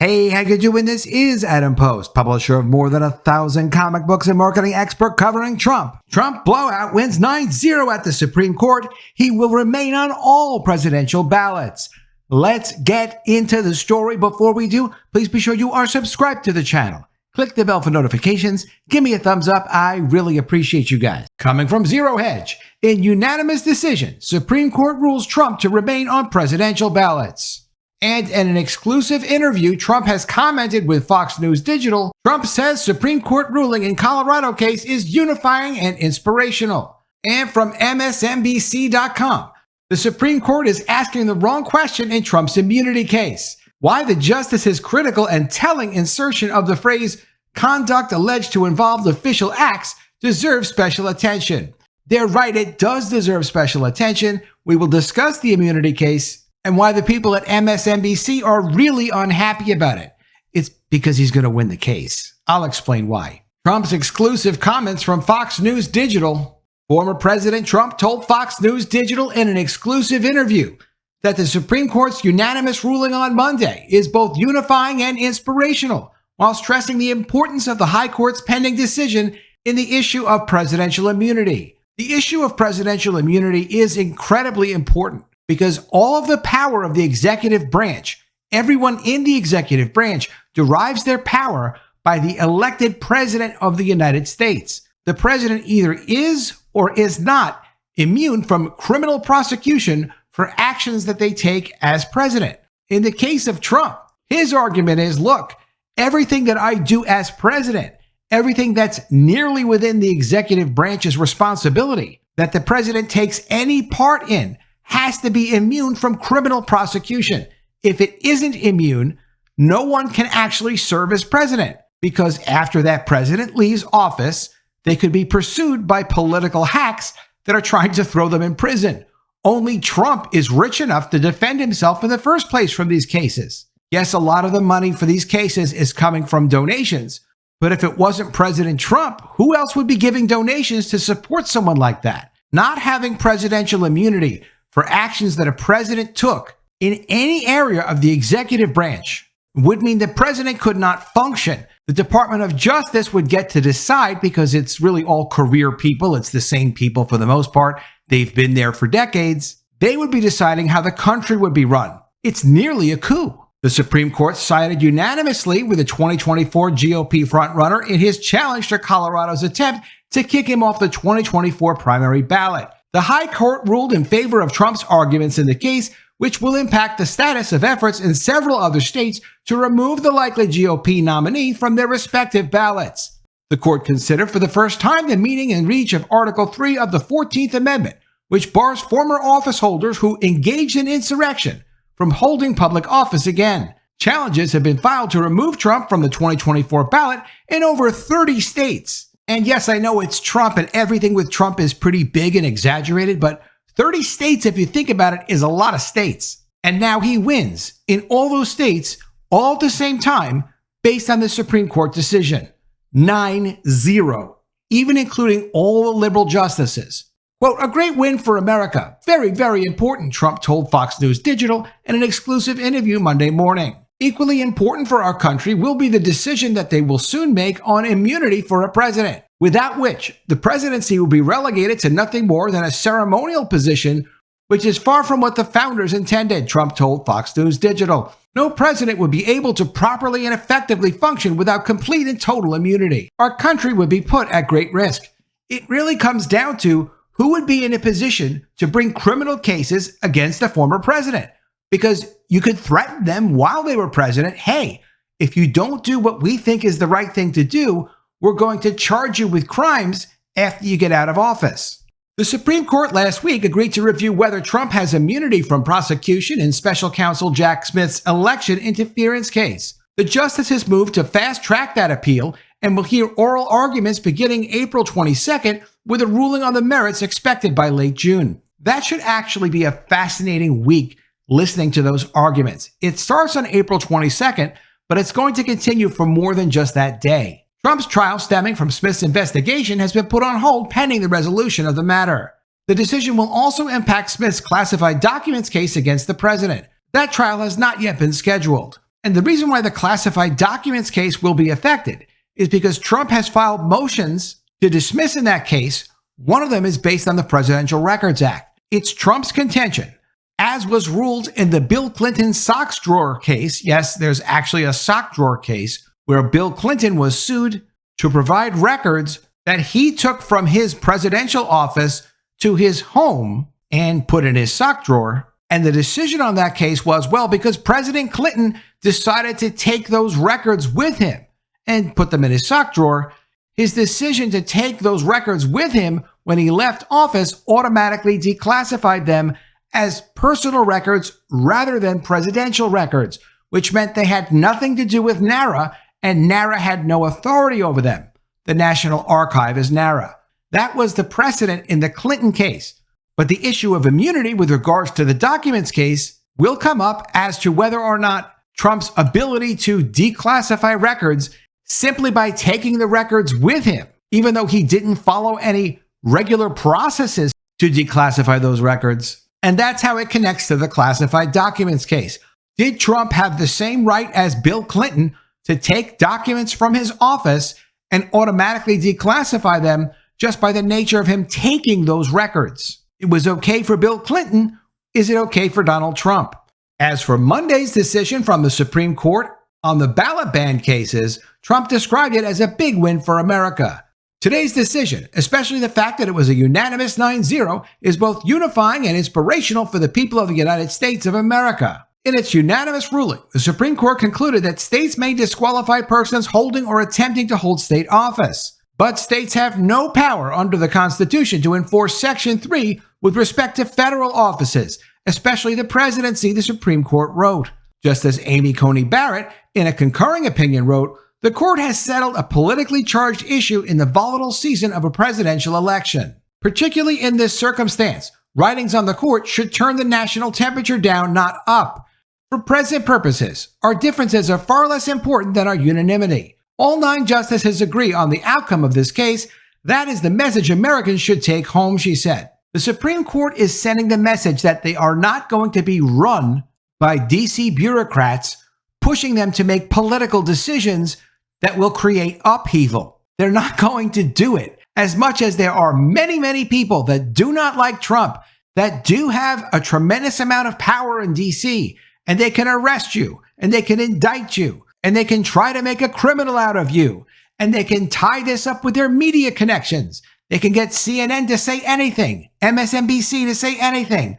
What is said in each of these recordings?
Hey, how you doing? This is Adam Post, publisher of more than 1,000 comic books and marketing expert covering Trump. Trump blowout wins 9-0 at the Supreme Court. He will remain on all presidential ballots. Let's get into the story. Before we do, please be sure you are subscribed to the channel. Click the bell for notifications. Give me a thumbs up. I really appreciate you guys. Coming from Zero Hedge, in unanimous decision, Supreme Court rules Trump to remain on presidential ballots. And in an exclusive interview, Trump has commented with Fox News Digital. Trump says Supreme Court ruling in Colorado case is unifying and inspirational. And from MSNBC.com, the Supreme Court is asking the wrong question in Trump's immunity case. Why the justice's critical and telling insertion of the phrase conduct alleged to involve official acts deserves special attention. They're right, it does deserve special attention. We will discuss the immunity case and why the people at MSNBC are really unhappy about it. It's because he's going to win the case. I'll explain why. Trump's exclusive comments from Fox News Digital. Former President Trump told Fox News Digital in an exclusive interview that the Supreme Court's unanimous ruling on Monday is both unifying and inspirational, while stressing the importance of the High Court's pending decision in the issue of presidential immunity. The issue of presidential immunity is incredibly important because all of the power of the executive branch, everyone in the executive branch, derives their power by the elected president of the United States. The president either is or is not immune from criminal prosecution for actions that they take as president. In the case of Trump, his argument is, look, everything that I do as president, everything that's nearly within the executive branch's responsibility, that the president takes any part in, has to be immune from criminal prosecution. If it isn't immune, no one can actually serve as president, because after that president leaves office, they could be pursued by political hacks that are trying to throw them in prison. Only Trump is rich enough to defend himself in the first place from these cases. Yes, a lot of the money for these cases is coming from donations, but if it wasn't President Trump, who else would be giving donations to support someone like that? Not having presidential immunity for actions that a president took in any area of the executive branch would mean the president could not function. The Department of Justice would get to decide, because it's really all career people. It's the same people for the most part. They've been there for decades. They would be deciding how the country would be run. It's nearly a coup. The Supreme Court sided unanimously with the 2024 GOP frontrunner in his challenge to Colorado's attempt to kick him off the 2024 primary ballot. The High Court ruled in favor of Trump's arguments in the case, which will impact the status of efforts in several other states to remove the likely GOP nominee from their respective ballots. The court considered for the first time the meaning and reach of Article 3 of the 14th Amendment, which bars former office holders who engaged in insurrection from holding public office again. Challenges have been filed to remove Trump from the 2024 ballot in over 30 states. And yes, I know it's Trump and everything with Trump is pretty big and exaggerated, but 30 states, if you think about it, is a lot of states. And now he wins in all those states all at the same time based on the Supreme Court decision. 9-0, even including all the liberal justices. Quote, a great win for America. Very, very important, Trump told Fox News Digital in an exclusive interview Monday morning. Equally important for our country will be the decision that they will soon make on immunity for a president, without which the presidency will be relegated to nothing more than a ceremonial position, which is far from what the founders intended, Trump told Fox News Digital. No president would be able to properly and effectively function without complete and total immunity. Our country would be put at great risk. It really comes down to who would be in a position to bring criminal cases against a former president. Because you could threaten them while they were president. Hey, if you don't do what we think is the right thing to do, we're going to charge you with crimes after you get out of office. The Supreme Court last week agreed to review whether Trump has immunity from prosecution in special counsel Jack Smith's election interference case. The justices moved to fast-track that appeal and will hear oral arguments beginning April 22nd, with a ruling on the merits expected by late June. That should actually be a fascinating week listening to those arguments. It starts on April 22nd, but it's going to continue for more than just that day. Trump's trial stemming from Smith's investigation has been put on hold pending the resolution of the matter. The decision will also impact Smith's classified documents case against the president. That trial has not yet been scheduled. And the reason why the classified documents case will be affected is because Trump has filed motions to dismiss in that case. One of them is based on the Presidential Records Act. It's Trump's contention, as was ruled in the Bill Clinton socks drawer case. Yes, there's actually a sock drawer case where Bill Clinton was sued to provide records that he took from his presidential office to his home and put in his sock drawer. And the decision on that case was, well, because President Clinton decided to take those records with him and put them in his sock drawer, his decision to take those records with him when he left office automatically declassified them as personal records rather than presidential records, which meant they had nothing to do with NARA, and NARA had no authority over them. The National Archive is NARA. That was the precedent in the Clinton case. But the issue of immunity with regards to the documents case will come up as to whether or not Trump's ability to declassify records simply by taking the records with him, even though he didn't follow any regular processes to declassify those records. And that's how it connects to the classified documents case. Did Trump have the same right as Bill Clinton to take documents from his office and automatically declassify them just by the nature of him taking those records? It was okay for Bill Clinton. Is it okay for Donald Trump? As for Monday's decision from the Supreme Court on the ballot ban cases, Trump described it as a big win for America. Today's decision, especially the fact that it was a unanimous 9-0, is both unifying and inspirational for the people of the United States of America. In its unanimous ruling, the Supreme Court concluded that states may disqualify persons holding or attempting to hold state office. But states have no power under the Constitution to enforce Section 3 with respect to federal offices, especially the presidency, the Supreme Court wrote. Just as Amy Coney Barrett, in a concurring opinion, wrote, the court has settled a politically charged issue in the volatile season of a presidential election. Particularly in this circumstance, writings on the court should turn the national temperature down, not up. For present purposes, our differences are far less important than our unanimity. All 9 justices agree on the outcome of this case. That is the message Americans should take home, she said. The Supreme Court is sending the message that they are not going to be run by DC bureaucrats pushing them to make political decisions that will create upheaval. They're not going to do it. As much as there are many, many people that do not like Trump, that do have a tremendous amount of power in DC, and they can arrest you, and they can indict you, and they can try to make a criminal out of you, and they can tie this up with their media connections. They can get CNN to say anything, MSNBC to say anything,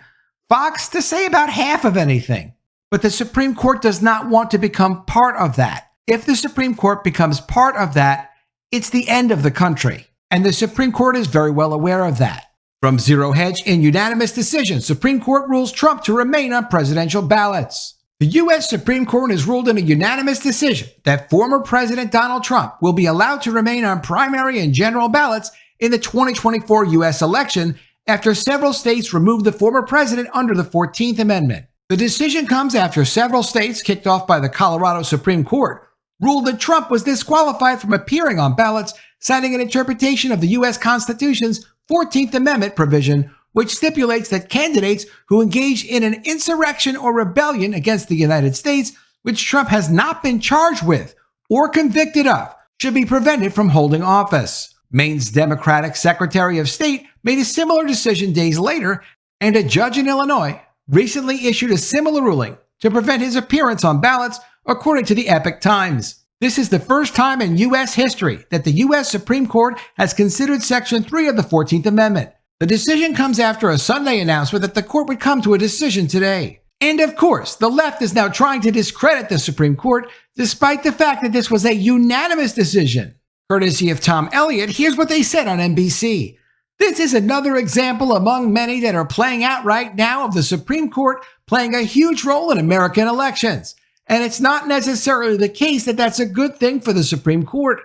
Fox to say about half of anything. But the Supreme Court does not want to become part of that. If the Supreme Court becomes part of that, it's the end of the country. And the Supreme Court is very well aware of that. From Zero Hedge in unanimous decision, Supreme Court rules Trump to remain on presidential ballots. The U.S. Supreme Court has ruled in a unanimous decision that former President Donald Trump will be allowed to remain on primary and general ballots in the 2024 U.S. election after several states removed the former president under the 14th Amendment. The decision comes after several states, kicked off by the Colorado Supreme Court, ruled that Trump was disqualified from appearing on ballots, citing an interpretation of the U.S. Constitution's 14th Amendment provision, which stipulates that candidates who engage in an insurrection or rebellion against the United States, which Trump has not been charged with or convicted of, should be prevented from holding office. Maine's Democratic Secretary of State made a similar decision days later, and a judge in Illinois recently issued a similar ruling to prevent his appearance on ballots, according to the Epoch Times. This is the first time in U.S. history that the U.S. Supreme Court has considered Section 3 of the 14th Amendment. The decision comes after a Sunday announcement that the court would come to a decision today. And of course, the left is now trying to discredit the Supreme Court, despite the fact that this was a unanimous decision. Courtesy of Tom Elliott, here's what they said on NBC. This is another example among many that are playing out right now of the Supreme Court playing a huge role in American elections. And it's not necessarily the case that that's a good thing for the Supreme Court.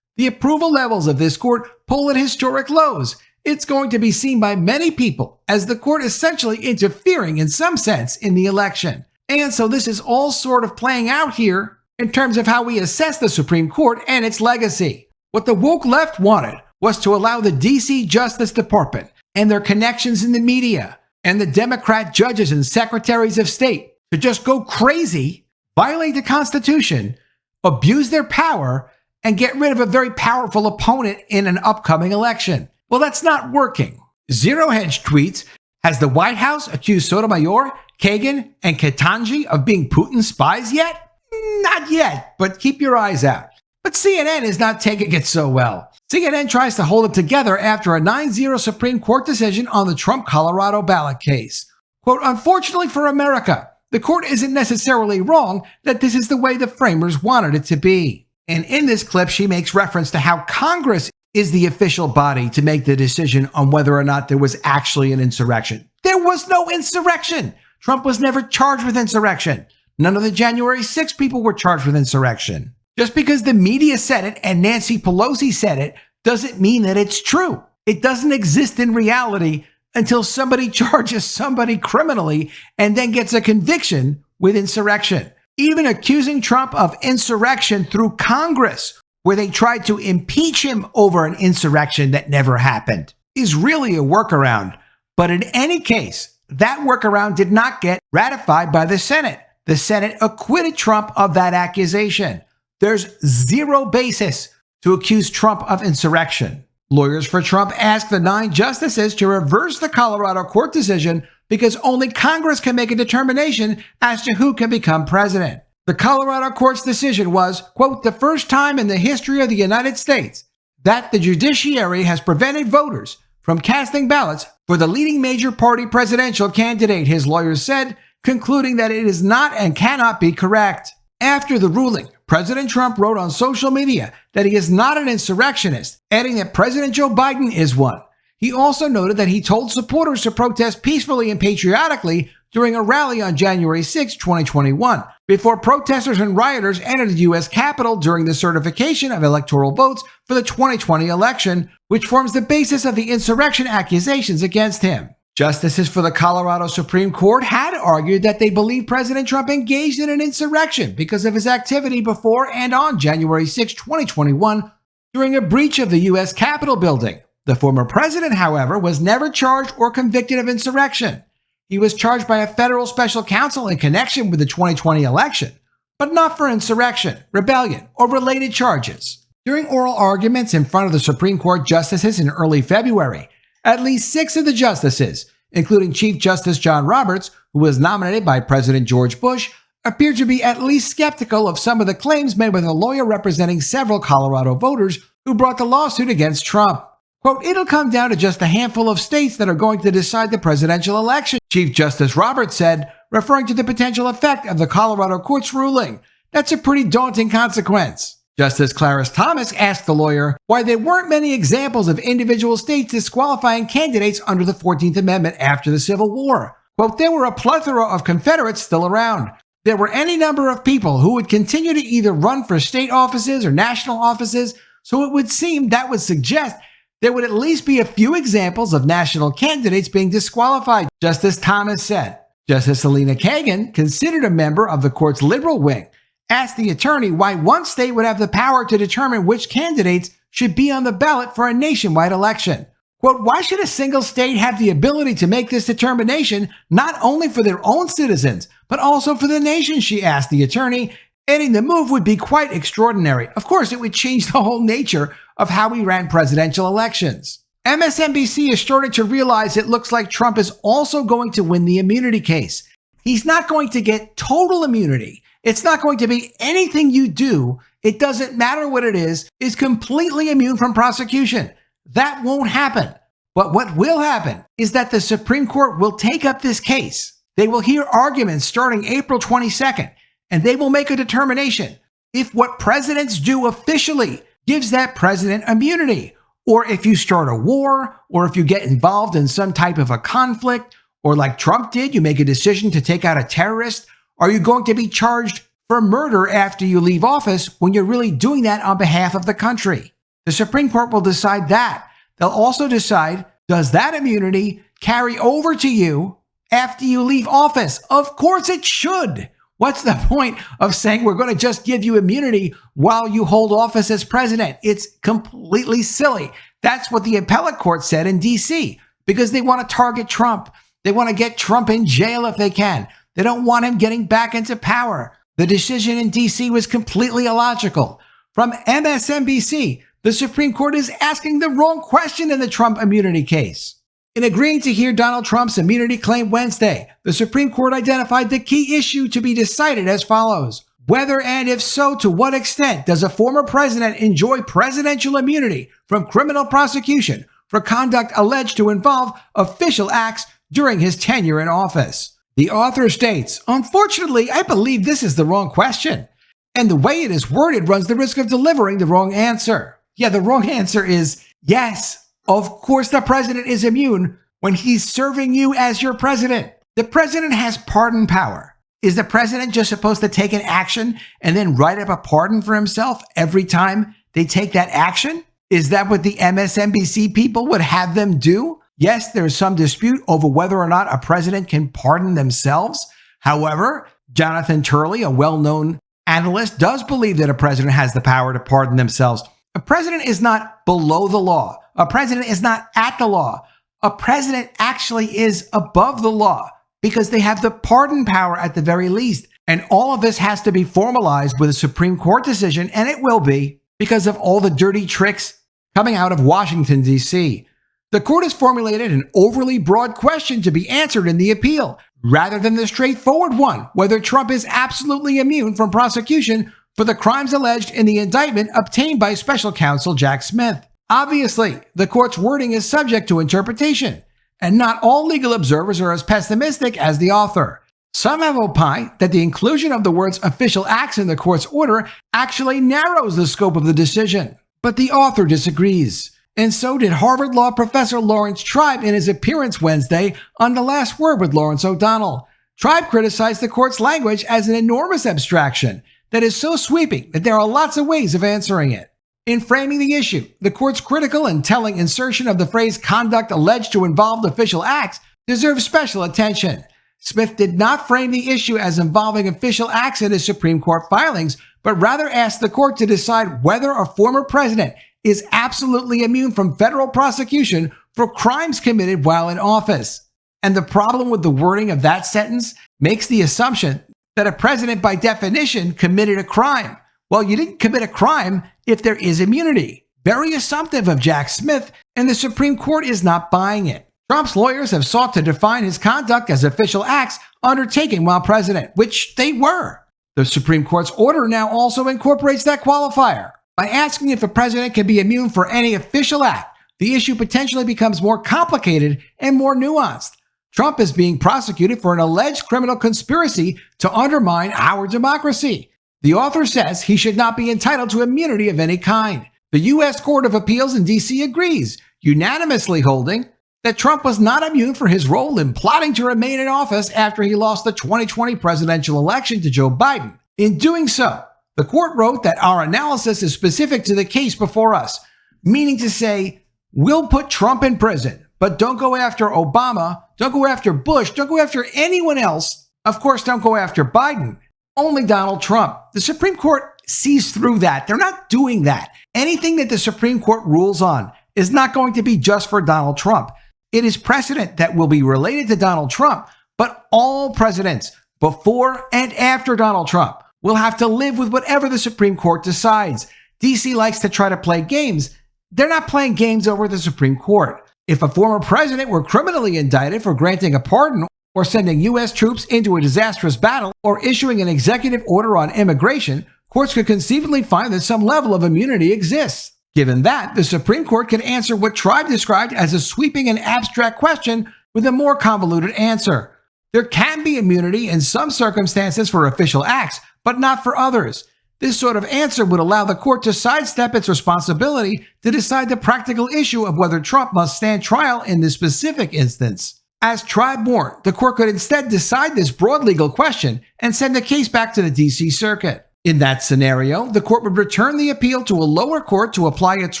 The approval levels of this court pull at historic lows. It's going to be seen by many people as the court essentially interfering in some sense in the election. And so this is all sort of playing out here in terms of how we assess the Supreme Court and its legacy. What the woke left wanted was to allow the DC Justice Department and their connections in the media and the Democrat judges and secretaries of state to just go crazy violate the Constitution, abuse their power, and get rid of a very powerful opponent in an upcoming election. Well, that's not working. Zero Hedge tweets, has the White House accused Sotomayor, Kagan, and Ketanji of being Putin's spies yet? Not yet, but keep your eyes out. But CNN is not taking it so well. CNN tries to hold it together after a 9-0 Supreme Court decision on the Trump Colorado ballot case. Quote, unfortunately for America, the court isn't necessarily wrong that this is the way the framers wanted it to be. And in this clip, she makes reference to how Congress is the official body to make the decision on whether or not there was actually an insurrection. There was no insurrection. Trump was never charged with insurrection. None of the January 6th people were charged with insurrection. Just because the media said it and Nancy Pelosi said it doesn't mean that it's true. It doesn't exist in reality until somebody charges somebody criminally and then gets a conviction with insurrection. Even accusing Trump of insurrection through Congress, where they tried to impeach him over an insurrection that never happened, is really a workaround. But in any case, that workaround did not get ratified by the Senate. The Senate acquitted Trump of that accusation. There's zero basis to accuse Trump of insurrection. Lawyers for Trump asked the 9 justices to reverse the Colorado court decision because only Congress can make a determination as to who can become president. The Colorado court's decision was, quote, the first time in the history of the United States that the judiciary has prevented voters from casting ballots for the leading major party presidential candidate, his lawyers said, concluding that it is not and cannot be correct. After the ruling, President Trump wrote on social media that he is not an insurrectionist, adding that President Joe Biden is one. He also noted that he told supporters to protest peacefully and patriotically during a rally on January 6, 2021, before protesters and rioters entered the U.S. Capitol during the certification of electoral votes for the 2020 election, which forms the basis of the insurrection accusations against him. Justices for the Colorado Supreme Court had argued that they believe President Trump engaged in an insurrection because of his activity before and on January 6, 2021, during a breach of the U.S. Capitol building. The former president, however, was never charged or convicted of insurrection. He was charged by a federal special counsel in connection with the 2020 election, but not for insurrection, rebellion, or related charges. During oral arguments in front of the Supreme Court justices in early February, at least 6 of the justices, including Chief Justice John Roberts, who was nominated by President George Bush, appeared to be at least skeptical of some of the claims made by the lawyer representing several Colorado voters who brought the lawsuit against Trump. Quote, it'll come down to just a handful of states that are going to decide the presidential election, Chief Justice Roberts said, referring to the potential effect of the Colorado court's ruling. That's a pretty daunting consequence. Justice Clarence Thomas asked the lawyer why there weren't many examples of individual states disqualifying candidates under the 14th Amendment after the Civil War. Quote, there were a plethora of Confederates still around. There were any number of people who would continue to either run for state offices or national offices, so it would seem that would suggest there would at least be a few examples of national candidates being disqualified, Justice Thomas said. Justice Elena Kagan, considered a member of the court's liberal wing, asked the attorney why one state would have the power to determine which candidates should be on the ballot for a nationwide election. Quote, why should a single state have the ability to make this determination not only for their own citizens, but also for the nation, she asked the attorney, adding the move would be quite extraordinary. Of course, it would change the whole nature of how we ran presidential elections. MSNBC is starting to realize it looks like Trump is also going to win the immunity case. He's not going to get total immunity. It's not going to be anything you do, it doesn't matter what it is completely immune from prosecution. That won't happen. But what will happen is that the Supreme Court will take up this case. They will hear arguments starting April 22nd, and they will make a determination if what presidents do officially gives that president immunity, or if you start a war, or if you get involved in some type of a conflict, or like Trump did, you make a decision to take out a terrorist. Are you going to be charged for murder after you leave office when you're really doing that on behalf of the country? The Supreme Court will decide that. They'll also decide, does that immunity carry over to you after you leave office? Of course it should. What's the point of saying we're going to just give you immunity while you hold office as president? It's completely silly. That's what the appellate court said in D.C. because they want to target Trump. They want to get Trump in jail if they can. They don't want him getting back into power. The decision in D.C. was completely illogical. From MSNBC, the Supreme Court is asking the wrong question in the Trump immunity case. In agreeing to hear Donald Trump's immunity claim Wednesday, the Supreme Court identified the key issue to be decided as follows. Whether and if so, to what extent does a former president enjoy presidential immunity from criminal prosecution for conduct alleged to involve official acts during his tenure in office? The author states, "Unfortunately, I believe this is the wrong question, and the way it is worded runs the risk of delivering the wrong answer." Yeah, the wrong answer is yes. Of course, the president is immune when he's serving you as your president. The president has pardon power. Is the president just supposed to take an action and then write up a pardon for himself every time they take that action? Is that what the MSNBC people would have them do? Yes, there's some dispute over whether or not a president can pardon themselves. However, Jonathan Turley, a well-known analyst, does believe that a president has the power to pardon themselves. A president is not below the law. A president is not at the law. A president actually is above the law because they have the pardon power at the very least. And all of this has to be formalized with a Supreme Court decision, and it will be because of all the dirty tricks coming out of Washington, D.C. The court has formulated an overly broad question to be answered in the appeal, rather than the straightforward one, whether Trump is absolutely immune from prosecution for the crimes alleged in the indictment obtained by special counsel Jack Smith. Obviously, the court's wording is subject to interpretation, and not all legal observers are as pessimistic as the author. Some have opined that the inclusion of the words official acts in the court's order actually narrows the scope of the decision. But the author disagrees, and so did Harvard Law professor Lawrence Tribe in his appearance Wednesday on The Last Word with Lawrence O'Donnell. Tribe criticized the court's language as an enormous abstraction that is so sweeping that there are lots of ways of answering it. In framing the issue, the court's critical and telling insertion of the phrase conduct alleged to involve official acts deserves special attention. Smith did not frame the issue as involving official acts in his Supreme Court filings, but rather asked the court to decide whether a former president is absolutely immune from federal prosecution for crimes committed while in office. And the problem with the wording of that sentence makes the assumption that a president by definition committed a crime. Well, you didn't commit a crime if there is immunity. Very assumptive of Jack Smith, and the Supreme Court is not buying it. Trump's lawyers have sought to define his conduct as official acts undertaken while president, which they were. The Supreme Court's order now also incorporates that qualifier. By asking if a president can be immune for any official act, the issue potentially becomes more complicated and more nuanced. Trump is being prosecuted for an alleged criminal conspiracy to undermine our democracy. The author says he should not be entitled to immunity of any kind. The U.S. Court of Appeals in D.C. agrees, unanimously holding that Trump was not immune for his role in plotting to remain in office after he lost the 2020 presidential election to Joe Biden. In doing so, the court wrote that our analysis is specific to the case before us, meaning to say, we'll put Trump in prison, but don't go after Obama, don't go after Bush, don't go after anyone else. Of course, don't go after Biden. Only Donald Trump. The Supreme Court sees through that. They're not doing that. Anything that the Supreme Court rules on is not going to be just for Donald Trump. It is precedent that will be related to Donald Trump, but all presidents before and after Donald Trump will have to live with whatever the Supreme Court decides. DC likes to try to play games. They're not playing games over the Supreme Court. If a former president were criminally indicted for granting a pardon or sending U.S. troops into a disastrous battle, or issuing an executive order on immigration, courts could conceivably find that some level of immunity exists. Given that, the Supreme Court can answer what Tribe described as a sweeping and abstract question with a more convoluted answer. There can be immunity in some circumstances for official acts, but not for others. This sort of answer would allow the court to sidestep its responsibility to decide the practical issue of whether Trump must stand trial in this specific instance. As Tribe warned, the court could instead decide this broad legal question and send the case back to the D.C. Circuit. In that scenario, the court would return the appeal to a lower court to apply its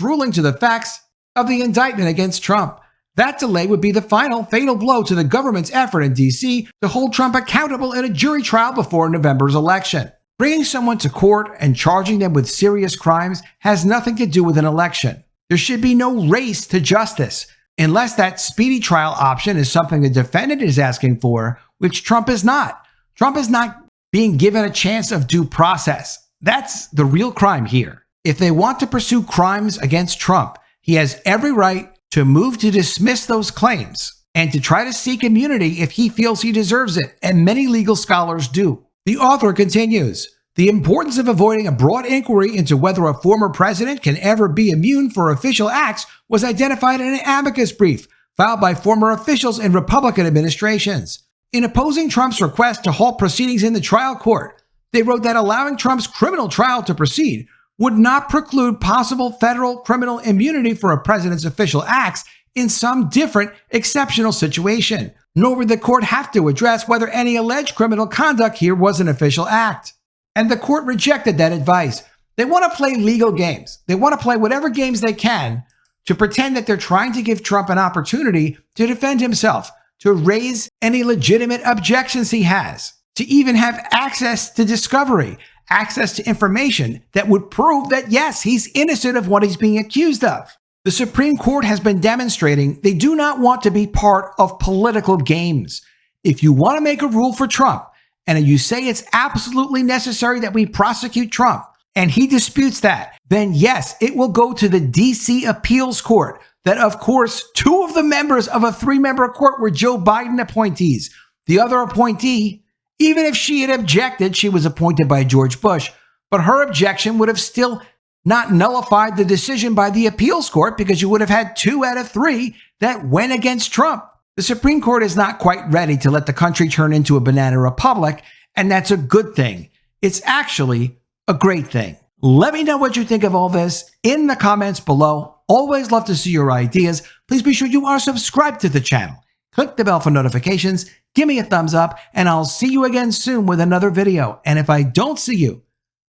ruling to the facts of the indictment against Trump. That delay would be the final fatal blow to the government's effort in D.C. to hold Trump accountable in a jury trial before November's election. Bringing someone to court and charging them with serious crimes has nothing to do with an election. There should be no race to justice, unless that speedy trial option is something the defendant is asking for, which Trump is not. Trump is not being given a chance of due process. That's the real crime here. If they want to pursue crimes against Trump, he has every right to move to dismiss those claims and to try to seek immunity if he feels he deserves it, and many legal scholars do. The author continues, the importance of avoiding a broad inquiry into whether a former president can ever be immune for official acts was identified in an amicus brief filed by former officials in Republican administrations. In opposing Trump's request to halt proceedings in the trial court, they wrote that allowing Trump's criminal trial to proceed would not preclude possible federal criminal immunity for a president's official acts in some different exceptional situation, nor would the court have to address whether any alleged criminal conduct here was an official act. And the court rejected that advice. They want to play legal games. They want to play whatever games they can to pretend that they're trying to give Trump an opportunity to defend himself, to raise any legitimate objections he has, to even have access to discovery, access to information that would prove that, yes, he's innocent of what he's being accused of. The Supreme Court has been demonstrating they do not want to be part of political games. If you want to make a rule for Trump, and you say it's absolutely necessary that we prosecute Trump, and he disputes that, then yes, it will go to the D.C. Appeals Court. That, of course, 2 of the members of a 3-member court were Joe Biden appointees. The other appointee, even if she had objected, she was appointed by George Bush, but her objection would have still not nullified the decision by the appeals court because you would have had 2 out of 3 that went against Trump. The Supreme Court is not quite ready to let the country turn into a banana republic, and that's a good thing. It's actually a great thing. Let me know what you think of all this in the comments below. Always love to see your ideas. Please be sure you are subscribed to the channel. Click the bell for notifications, give me a thumbs up, and I'll see you again soon with another video. And if I don't see you,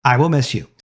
I will miss you.